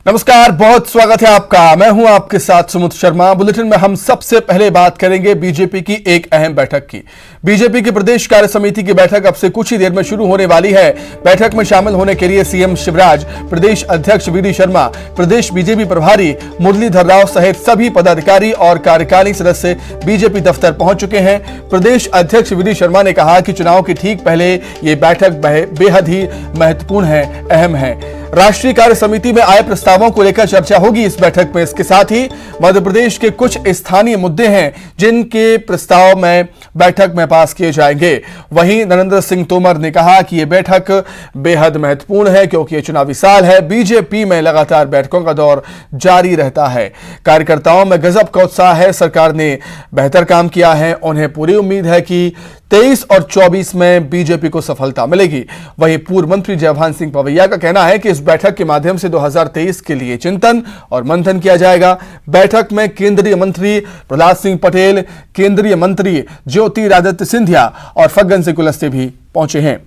नमस्कार, बहुत स्वागत है आपका। मैं हूं आपके साथ सुमित शर्मा। बुलेटिन में हम सबसे पहले बात करेंगे बीजेपी की एक अहम बैठक की। बीजेपी की प्रदेश कार्य समिति की बैठक अब से कुछ ही देर में शुरू होने वाली है। बैठक में शामिल होने के लिए सीएम शिवराज, प्रदेश अध्यक्ष वीडी शर्मा, प्रदेश बीजेपी प्रभारी मुरलीधर राव सहित सभी पदाधिकारी और कार्यकारिणी सदस्य बीजेपी दफ्तर पहुंच चुके हैं। प्रदेश अध्यक्ष वीडी शर्मा ने कहा कि चुनाव के ठीक पहले ये बैठक बेहद ही महत्वपूर्ण है, अहम है। राष्ट्रीय कार्य समिति में आए प्रस्तावों को लेकर चर्चा होगी इस बैठक में। इसके साथ ही मध्य प्रदेश के कुछ स्थानीय मुद्दे हैं जिनके प्रस्ताव में बैठक में पास किए जाएंगे। वहीं नरेंद्र सिंह तोमर ने कहा कि यह बैठक बेहद महत्वपूर्ण है क्योंकि यह चुनावी साल है। बीजेपी में लगातार बैठकों का दौर जारी रहता है। कार्यकर्ताओं में गजब का उत्साह है। सरकार ने बेहतर काम किया है। उन्हें पूरी उम्मीद है कि 23 और 24 में बीजेपी को सफलता मिलेगी। वहीं पूर्व मंत्री जयभान सिंह पवैया का कहना है कि इस बैठक के माध्यम से 2023 के लिए चिंतन और मंथन किया जाएगा। बैठक में केंद्रीय मंत्री प्रहलाद सिंह पटेल, केंद्रीय मंत्री ज्योतिरादित्य सिंधिया और फग्गन सिंह कुलस्ते भी पहुंचे हैं।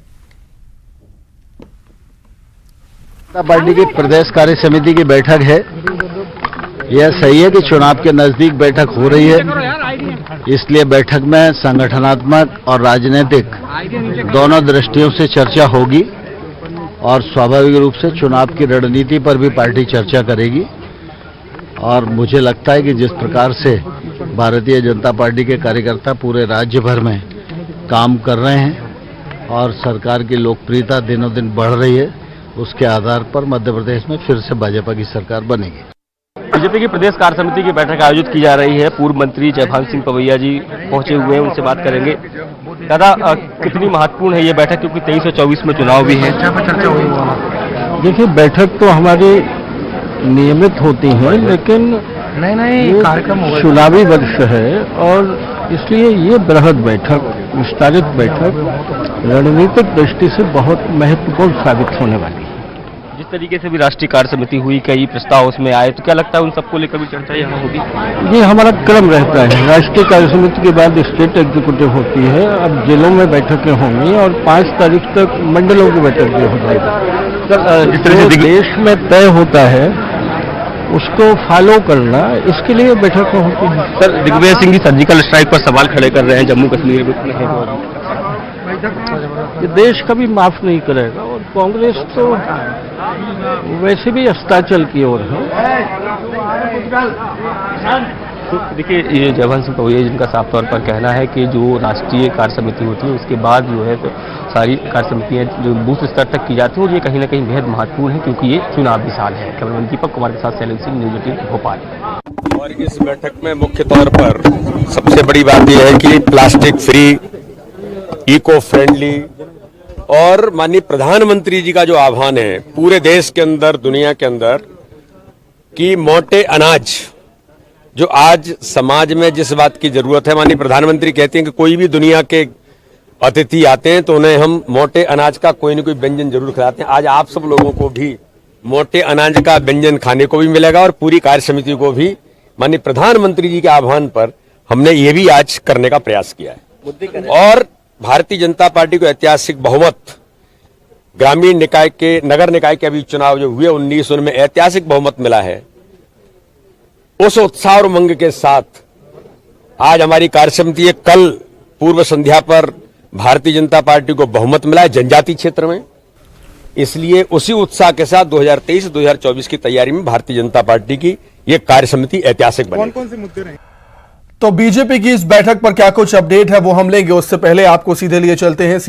पार्टी की प्रदेश कार्य समिति की बैठक है। यह सही है कि चुनाव के नजदीक बैठक हो रही है, इसलिए बैठक में संगठनात्मक और राजनीतिक दोनों दृष्टियों से चर्चा होगी और स्वाभाविक रूप से चुनाव की रणनीति पर भी पार्टी चर्चा करेगी। और मुझे लगता है कि जिस प्रकार से भारतीय जनता पार्टी के कार्यकर्ता पूरे राज्य भर में काम कर रहे हैं और सरकार की लोकप्रियता दिनों दिन बढ़ रही है, उसके आधार पर मध्य प्रदेश में फिर से भाजपा की सरकार बनेगी। बीजेपी की प्रदेश कार्य समिति की बैठक आयोजित की जा रही है। पूर्व मंत्री जयभान सिंह पवैया जी पहुंचे हुए हैं, उनसे बात करेंगे। दादा, कितनी महत्वपूर्ण है ये बैठक, क्योंकि 23 और 24 में चुनाव भी है? देखिए, बैठक तो हमारी नियमित होती है, लेकिन कार्यक्रम चुनावी वर्ष है और इसलिए ये बृहद बैठक, विस्तारित बैठक रणनीतिक दृष्टि से बहुत महत्वपूर्ण साबित होने वाली है। जिस तरीके से भी राष्ट्रीय कार्य समिति हुई, कई प्रस्ताव उसमें आए, तो क्या लगता है उन सबको लेकर भी चर्चा यहाँ होगी? ये हमारा क्रम रहता है। राष्ट्रीय कार्य समिति के बाद स्टेट एग्जीक्यूटिव होती है। अब जिलों में बैठकें होंगी और 5 तारीख तक मंडलों की बैठक भी हो जाएगी। जिस तरह से देश में तय होता है उसको फॉलो करना, इसके लिए बैठक होती है। Sir, Digvijay Singh ji surgical strike पर सवाल खड़े कर रहे हैं जम्मू कश्मीर में। ये देश कभी माफ नहीं करेगा और कांग्रेस तो वैसे भी अस्ताचल की ओर है। देखिए, ये जयभान सिंह पवैया जिनका साफ तौर पर कहना है कि जो राष्ट्रीय कार्य समिति होती है उसके बाद जो है तो सारी कार्य समितियां जो बूथ स्तर तक की जाती हैं, और ये कहीं ना कहीं बेहद महत्वपूर्ण है क्योंकि ये चुनावी साल है। कैमरामैन दीपक कुमार के साथ शैलेंद्र सिंह, न्यूज़ 18 भोपाल। और इस बैठक में मुख्य तौर पर सबसे बड़ी बात यह है कि प्लास्टिक फ्री, इको फ्रेंडली और माननीय प्रधानमंत्री जी का जो आह्वान है पूरे देश के अंदर, दुनिया के अंदर, कि मोटे अनाज जो आज समाज में जिस बात की जरूरत है, माननीय प्रधानमंत्री कहते हैं कि कोई भी दुनिया के अतिथि आते हैं तो उन्हें हम मोटे अनाज का कोई न कोई व्यंजन जरूर खिलाते हैं। आज आप सब लोगों को भी मोटे अनाज का व्यंजन खाने को भी मिलेगा और पूरी कार्य समिति को भी माननीय प्रधानमंत्री जी के आह्वान पर हमने ये भी आज करने का प्रयास किया है। और भारतीय जनता पार्टी को ऐतिहासिक बहुमत, ग्रामीण निकाय के, नगर निकाय के अभी चुनाव जो हुए 19 उनमें ऐतिहासिक बहुमत मिला है। उस उत्साह और उमंग के साथ आज हमारी कार्य समिति, कल पूर्व संध्या पर भारतीय जनता पार्टी को बहुमत मिला है जनजातीय क्षेत्र में, इसलिए उसी उत्साह के साथ 2023-2024 की तैयारी में भारतीय जनता पार्टी की ये कार्य समिति ऐतिहासिक बनी। कौन-कौन से मुद्दे रहे? तो बीजेपी की इस बैठक पर क्या कुछ अपडेट है वो हम लेंगे। उससे पहले आपको सीधे लिए चलते हैं